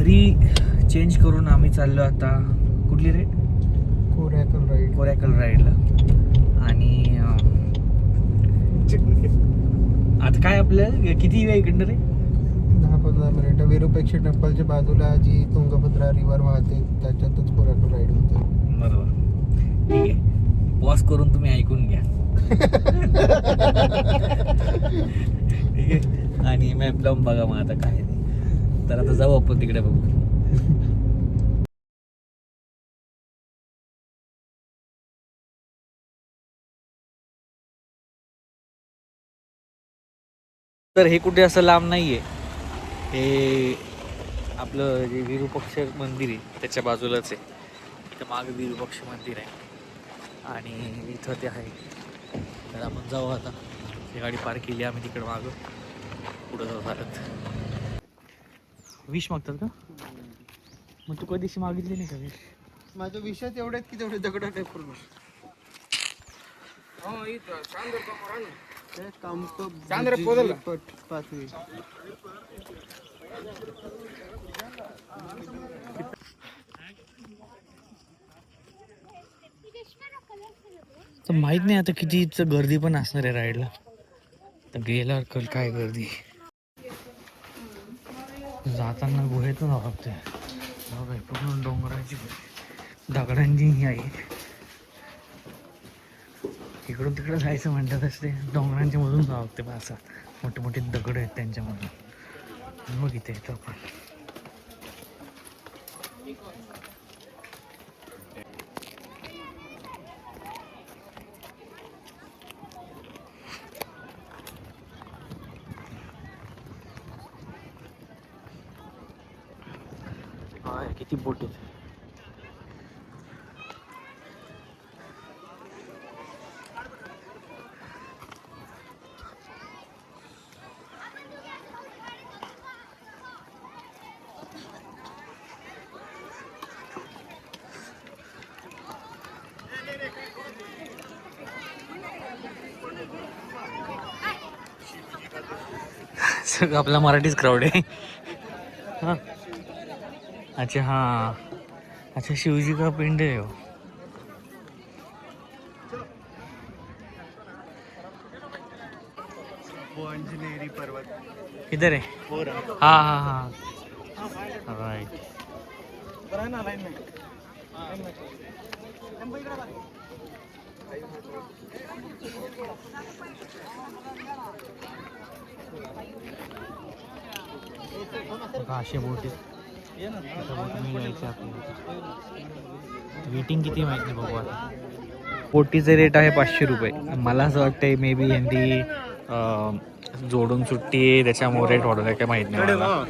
घरी चेंज करून आम्ही चाललो आता कुठली राईड? कोरॅकल राईडला. आणि आता काय आपलं किती वेळ इकडनं रे? 10-15 मिनिटं. विरूपेक्षा टेम्पलच्या बाजूला जी तुंगभद्रा रिव्हर वाहते त्याच्यातच कोरॅकल राईड होते. बरोबर, ठीक आहे. पॉज करून तुम्ही ऐकून घ्या. ठीक आहे. आणि मॅप लावून बघा मग आता काय ते. तर आता जाऊ आपण तिकडे बघू. तर हे कुठे असं लांब नाहीये. हे आपलं जे विरूपक्ष मंदिर आहे त्याच्या बाजूलाच आहे. इथं मागं विरूपक्ष मंदिर आहे आणि इथं ते आहे. तर आपण जाऊ आता. ही गाडी पार्क केली आम्ही तिकडं मागं. पुढं जाऊ चालत. विश मागतात का? मग तू कधीशी मागितली नाही का विश? माझ्या विषयात एवढे की तेवढे दगड काय पूर्ण पाचवी. तर माहित नाही आता किती गर्दी पण असणार आहे राईडला. तर गेल्यावर कल काय गर्दी. जाताना गुहेतून जावं लागते. बघा पूर्ण डोंगराची दगडांची ही आहे. इकडून तिकडं जायचं म्हणतात ते डोंगरांच्या मधून जावं लागते. असं मोठे मोठे दगड आहेत त्यांच्यामधून. मग इथे येतो आपण. किती बोट आहेत. सगळं आपला मराठीच क्राऊड आहे. हां अच्छा हां अच्छा शिवजी का पिंड है वो. अंजनेरी पर्वत इधर है. हाँ हाँ हाँ राइट. असे बोटी वेटिंग किती माहिती नाही बघू आता. बोटीचे रेट आहे 500 रुपये. मला असं वाटतंय मे बी यांनी जोडून सुट्टी आहे त्याच्यामुळे रेट वाढवलं काय माहीत नाही मला.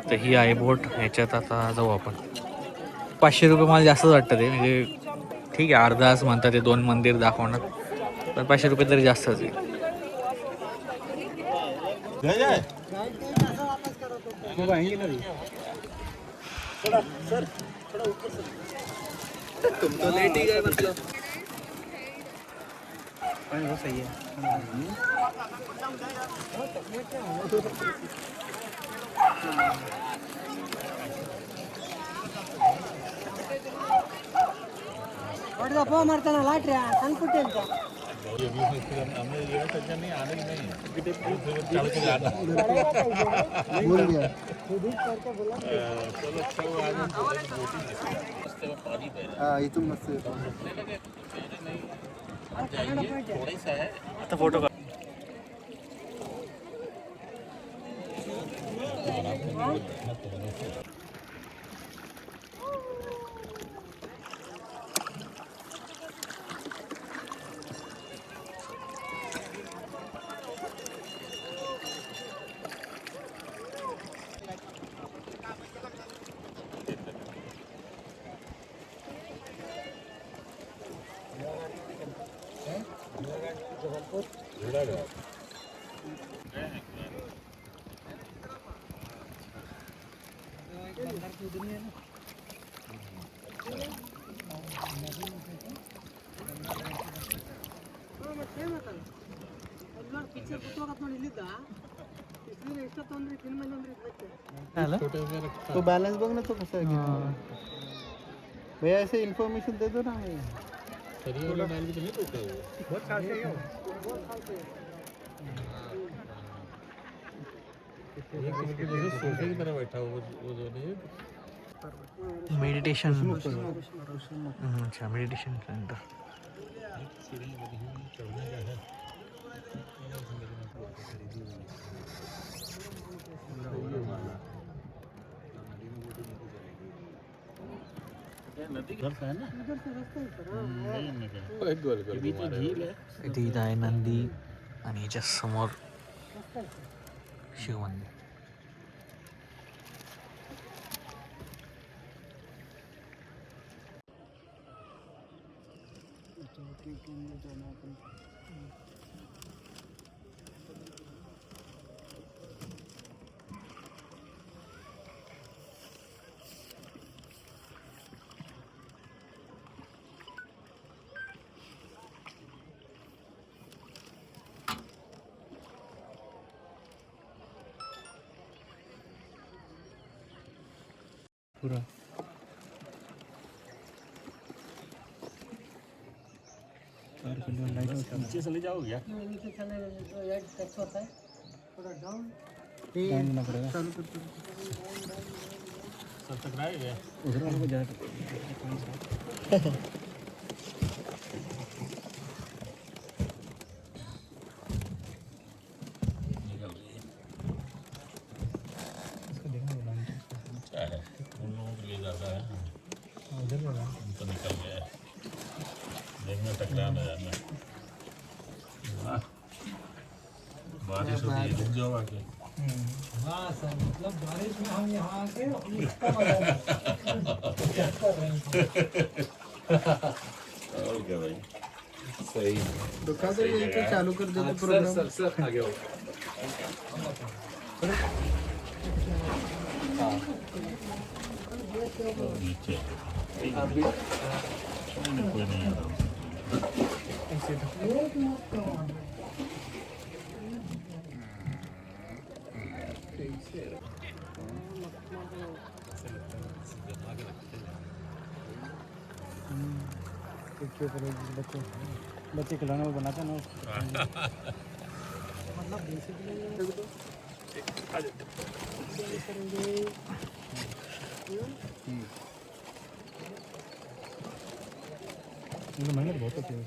तर ही आहे बोट. ह्याच्यात आता जाऊ आपण. 500 रुपये मला जास्तच वाटतं ते. म्हणजे ठीक आहे अर्धा तास म्हणतात ते 2 मंदिर दाखवणार. पण 500 रुपये तरी जास्तच आहे. तुम तो लेट ही गए मतलब. वो सही है. मारताना लाटऱ्या सांगते इथून मस्त आता फोटो काढ. तो बॅलन्स बघ ना तो कसा आहे भैया ऐसे इन्फॉर्मेशन दे दो ना हमें सोफे की तरह बैठा हुआ वो जो नहीं मेडिटेशन अच्छा मेडिटेशन सेंटर इथे इथं आहे नंदी आणि याच्या समोर शिव मंदिर. पूरा नीचे चले जाओ क्या चालू करतो सब तक रहेगा क्या है उन लोगों के लिए ज़्यादा है उनको निकल गया है देखना टकरा ना जाना बारिश होती है रुक जाओ आके हाँ सर मतलब बारिश में हम यहाँ आके इसका मजा और क्या भाई सही दुखा तो यही तो चालू कर देते प्रोग्राम सर आगे हो नीचे कोई नहीं आ रहा बच्चे बच्चे खिलौने वो बनाते हैं ना मेहनत बहुत होती है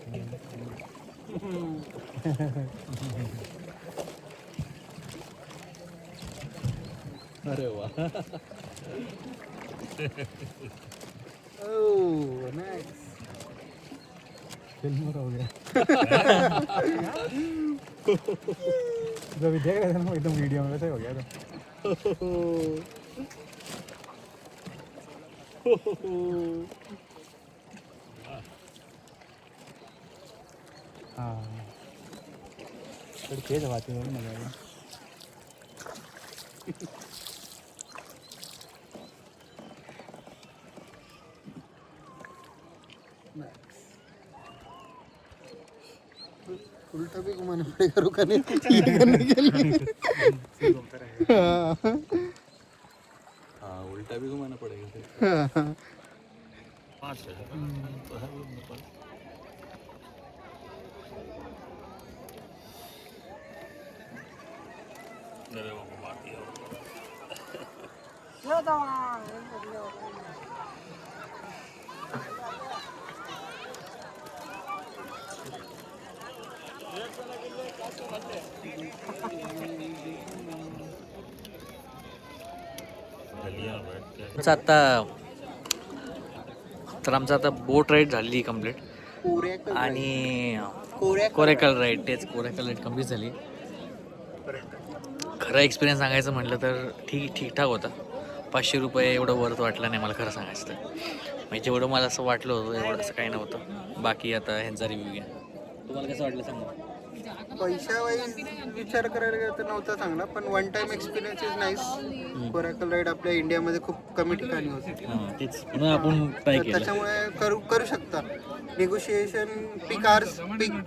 अरे वाह ओह नाइस फिल्म हो गया जब देख रहे थे ना एकदम वीडियो में वैसे हो गया हाँ थोड़ी तेज हवा थी मजा आएगा उल्टा भी घुमाना पड़ेगा रुकने करने के लिए हाँ उल्टा भी घुमाना पड़ेगा फिर हाँ 5 है तो है वो मेरे पास मेरे वो घुमा दिया आमचं आता बोट राईड झालेली कम्प्लीट आणि कोरेकल राईड तेच कोरेकल राईड कम्प्लीट झाली. खरं एक्सपिरियन्स सांगायचं म्हटलं तर ठीकठाक होता. 500 रुपये एवढं वर्थ वाटलं नाही मला खरं सांगायचं तर. म्हणजे जेवढं मला असं वाटलं होतं एवढं असं काही नव्हतं. बाकी आता ह्यांचा रिव्ह्यू घ्या. तुम्हाला कसं वाटलं सांगा. पैशा वाईज विचार करायला गेलं तर नव्हता चांगला पण one time experience is nice. Coracle ride आपल्या इंडियामध्ये खूप कमी ठिकाणी होते तेच म्हणून आपण ट्राय केलं. त्याच्यामुळे करू शकता. निगोशिएशन पीक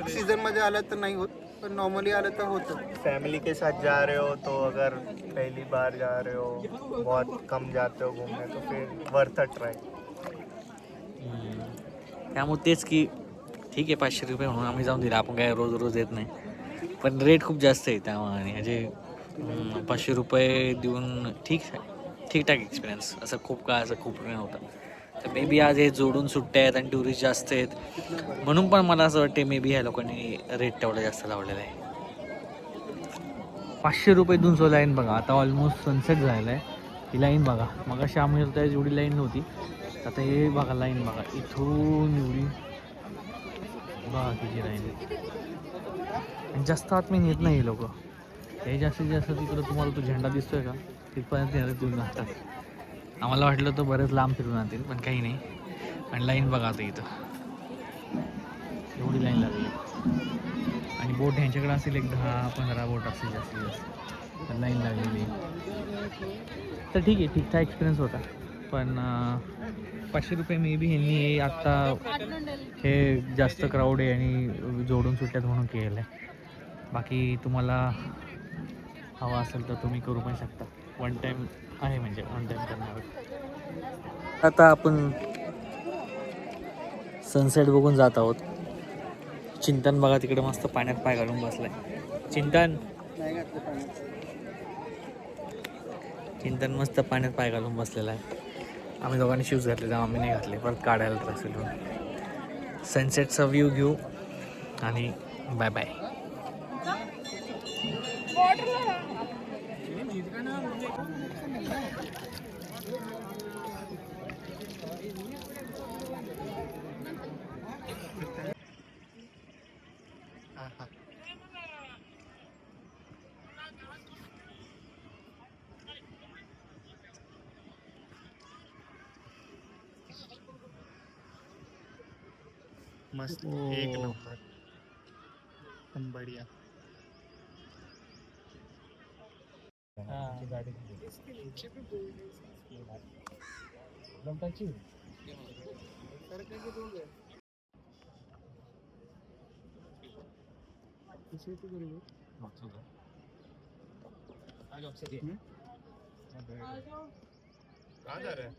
सीझन मध्ये आला तर नाही होत पण नॉर्मली आलं तर होतं. फैमिली के साथ जा रहे हो तो अगर पहली बार जा रहे हो बहुत कम जाते हो घूमने तो फिर वर्थ अ ट्राई. त्यामुळे तेच की ठीक आहे 500 रुपये म्हणून आम्ही जाऊन दिला, आपण काय रोज रोज येत नाही, पण रेट खूप जास्त आहे त्यामुळे म्हणजे 500 रुपये देऊन ठीकठाक एक्सपिरियन्स, असं खूप काय असं खूप वेळ नव्हतं. तर मे बी आज हे जोडून सुट्ट्या आहेत आणि टुरिस्ट जास्त आहेत म्हणून पण मला असं वाटते मे बी ह्या लोकांनी रेट तेवढा जास्त लावलेला आहे. 500 रुपये देऊन सो लाईन बघा, आता ऑलमोस्ट सनसेट झालेला आहे. ही लाईन बघा, मग अशी आम्ही होता एवढी लाईन नव्हती, आता हे बघा लाईन बघा, इथून एवढी बघा किती लाईन. आणि जास्त आत मी नेत नाही हे लोक, हे जास्तीत जास्त तिकडं तुम्हाला तो झेंडा दिसतोय का तिथपर्यंत नेहमी देऊन जातात. आम्हाला वाटलं तर बरेच लांब फिरून आणतील पण काही नाही. आणि लाईन बघा आता इथं एवढी लाईन लागली आणि बोट ह्यांच्याकडे असेल एक 10-15 बोट असेल जास्तीत जास्त, पण लाईन लागलेली. तर ठीक आहे, ठीकठाक एक्सपिरियन्स होता. पण 500 रुपये मे बी ह्यांनी हे आत्ता हे जास्त क्राऊड आहे आणि जोडून सुट्ट्यात म्हणून केलेलं आहे. बाकी तुम्हाला हवा असेल तर तुम्ही करू पण शकता, वन टाईम आहे म्हणजे वन टाईम करणार. आता आपण सनसेट बघून जात आहोत. चिंतन बघा तिकडे मस्त पाण्यात पाय घालून बसलाय. चिंतन मस्त पाण्यात पाय घालून बसलेला आहे. आम्ही दोघांनी शूज घातले तर आम्ही नाही घातले, परत काढायला त्रास होईल. सनसेटचा व्ह्यू घेऊ आणि बाय बाय. मस्त एक नंबर बढ़िया. कहाँ जा रहे हैं?